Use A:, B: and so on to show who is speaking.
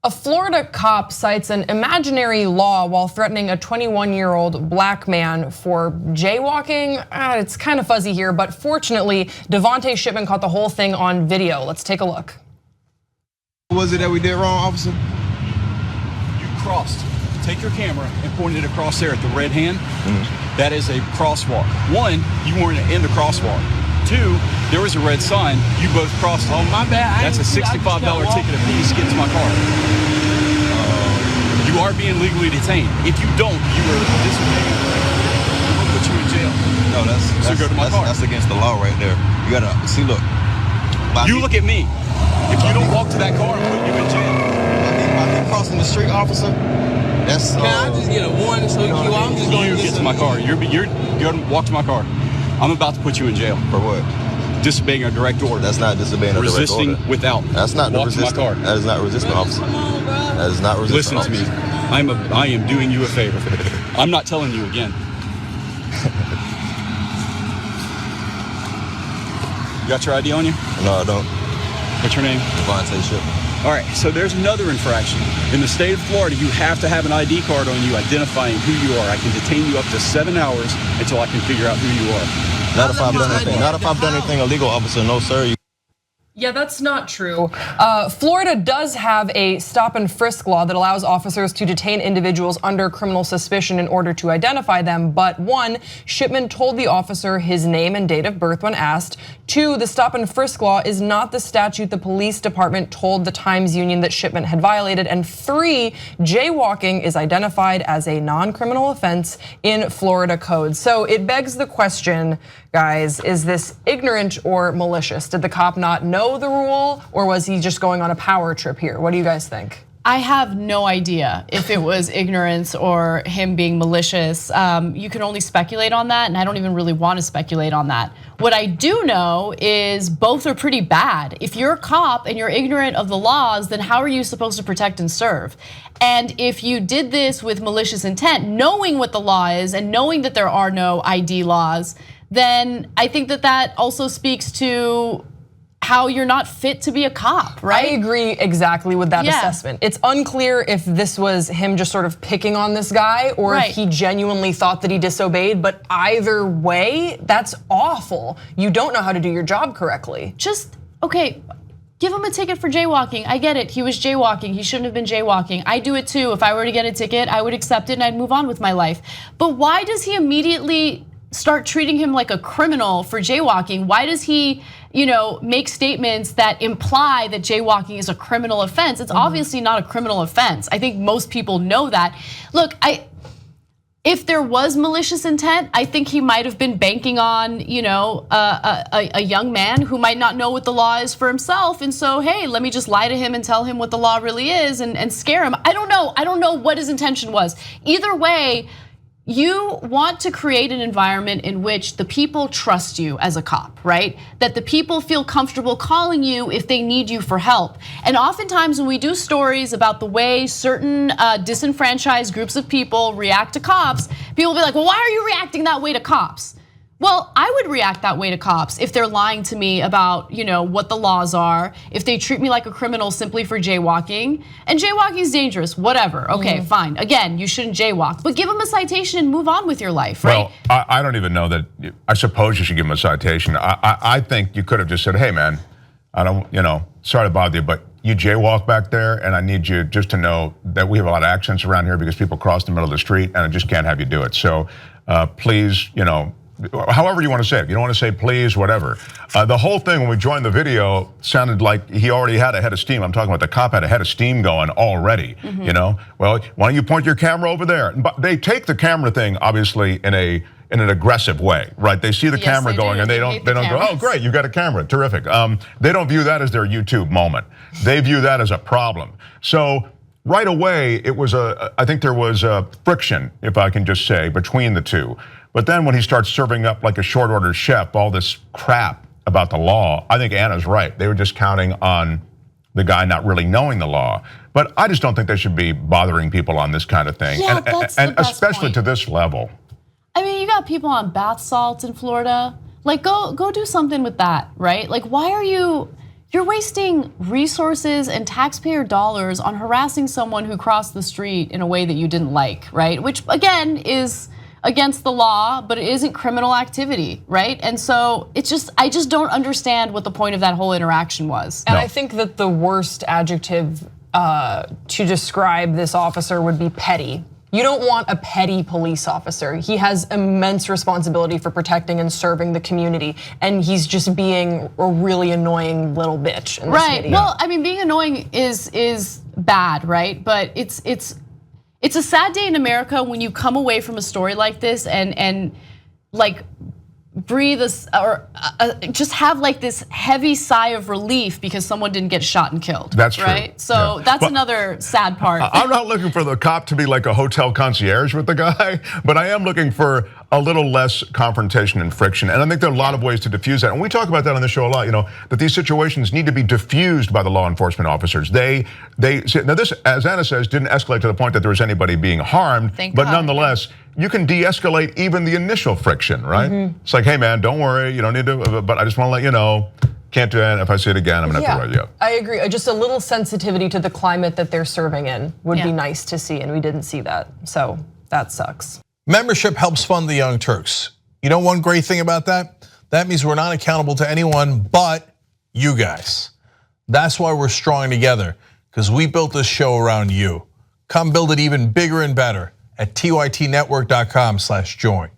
A: A Florida cop cites an imaginary law while threatening a 21-year-old black man for jaywalking. It's kind of fuzzy here, but fortunately, Devonte Shipman caught the whole thing on video. Let's take a look.
B: What was it that we did wrong, officer?
C: You crossed. Take your camera and point it across there at the red hand. That is a crosswalk. One, you weren't in the crosswalk. Two, there was a red sign. You both crossed it.
B: Oh, my bad.
C: That's a $65 ticket apiece. Get to my car. You are being legally detained. If you don't, you are disobeying. We'll put you in jail.
B: No,
C: so go to my car.
B: That's against the law right there. You gotta see. Look.
C: You look at me. If you don't walk to that car, I'm putting you in jail.
B: By me crossing the street, officer. That's.
D: Can I just get a warning so I'm just going
C: to get to my car. You're going to walk to my car. I'm about to put you in jail.
B: For what?
C: Disobeying a direct order.
B: That's not disobeying a direct order.
C: Resisting without.
B: That's not
C: walk
B: resisting.
C: To my car.
B: That is not resisting, officer. That is not resisting.
C: Listen to me. I am doing you a favor. I'm not telling you again. You got your ID on you?
B: No, I don't.
C: What's your name?
B: Devonte Shipman.
C: All right, so there's another infraction. In the state of Florida, you have to have an ID card on you identifying who you are. I can detain you up to 7 hours until I can figure out who you are.
B: Not if I've done anything. Not if I've done anything illegal, officer. No, sir.
A: Yeah, that's not true. Florida does have a stop and frisk law that allows officers to detain individuals under criminal suspicion in order to identify them. But one, Shipman told the officer his name and date of birth when asked. Two, the stop and frisk law is not the statute the police department told the Times Union that Shipman had violated. And three, jaywalking is identified as a non-criminal offense in Florida code. So it begs the question, guys, is this ignorant or malicious? Did the cop not know the rule, or was he just going on a power trip here? What do you guys think?
E: I have no idea if it was ignorance or him being malicious. You can only speculate on that, and I don't even really want to speculate on that. What I do know is both are pretty bad. If you're a cop and you're ignorant of the laws, then how are you supposed to protect and serve? And if you did this with malicious intent, knowing what the law is and knowing that there are no ID laws, then I think that that also speaks to how you're not fit to be a cop, right?
A: I agree exactly with that assessment. It's unclear if this was him just sort of picking on this guy or if he genuinely thought that he disobeyed, but either way, that's awful. You don't know how to do your job correctly.
E: Just, okay, give him a ticket for jaywalking. I get it, he was jaywalking, he shouldn't have been jaywalking. I do it too. If I were to get a ticket, I would accept it and I'd move on with my life. But why does he immediately start treating him like a criminal for jaywalking? Why does he, make statements that imply that jaywalking is a criminal offense? It's obviously not a criminal offense. I think most people know that. Look, if there was malicious intent, I think he might have been banking on, a young man who might not know what the law is for himself. And so, hey, let me just lie to him and tell him what the law really is and scare him. I don't know what his intention was. Either way, you want to create an environment in which the people trust you as a cop, right? That the people feel comfortable calling you if they need you for help. And oftentimes when we do stories about the way certain disenfranchised groups of people react to cops, people will be like, well, why are you reacting that way to cops? Well, I would react that way to cops if they're lying to me about, what the laws are, if they treat me like a criminal simply for jaywalking. And jaywalking is dangerous, whatever. Okay, fine. Again, you shouldn't jaywalk, but give them a citation and move on with your life, right?
F: Well, I don't even know that. I suppose you should give him a citation. I think you could have just said, hey man, I don't, sorry to bother you, but you jaywalk back there, and I need you just to know that we have a lot of accidents around here because people cross the middle of the street, and I just can't have you do it. So please, however you want to say it. If you don't want to say please, whatever. The whole thing when we joined the video sounded like he already had a head of steam. I'm talking about the cop had a head of steam going already. Well, why don't you point your camera over there? But they take the camera thing obviously in an aggressive way, right? They see the camera going and they don't go, oh great, you've got a camera, terrific. They don't view that as their YouTube moment. They view that as a problem. So right away, I think there was a friction, if I can just say, between the two. But then when he starts serving up like a short order chef, all this crap about the law, I think Anna's right. They were just counting on the guy not really knowing the law. But I just don't think they should be bothering people on this kind of thing.
E: Yeah, that's
F: and
E: the best
F: especially
E: point.
F: To this level.
E: I mean, you got people on bath salts in Florida. Like, go do something with that, right? Like, why are you You're wasting resources and taxpayer dollars on harassing someone who crossed the street in a way that you didn't like, right? Which again is against the law, but it isn't criminal activity, right? And so it's just, I just don't understand what the point of that whole interaction was.
A: And I think that the worst adjective to describe this officer would be petty. You don't want a petty police officer. He has immense responsibility for protecting and serving the community, and he's just being a really annoying little bitch in this video.
E: Well, I mean, being annoying is bad, right? But it's a sad day in America when you come away from a story like this and like breathe or just have like this heavy sigh of relief because someone didn't get shot and killed.
F: That's
E: right.
F: true.
E: So that's another sad part.
F: I'm not looking for the cop to be like a hotel concierge with the guy, but I am looking for a little less confrontation and friction. And I think there are a lot of ways to diffuse that. And we talk about that on the show a lot, that these situations need to be diffused by the law enforcement officers. Now this, as Anna says, didn't escalate to the point that there was anybody being harmed, but nonetheless, you can de-escalate even the initial friction, right? It's like, hey man, don't worry, you don't need to, but I just want to let you know, can't do that. If I see it again, I'm gonna have to write you up.
A: I agree, just a little sensitivity to the climate that they're serving in would be nice to see, and we didn't see that, so that sucks.
G: Membership helps fund the Young Turks. You know one great thing about that? That means we're not accountable to anyone but you guys. That's why we're strong together, because we built this show around you. Come build it even bigger and better at tytnetwork.com/join.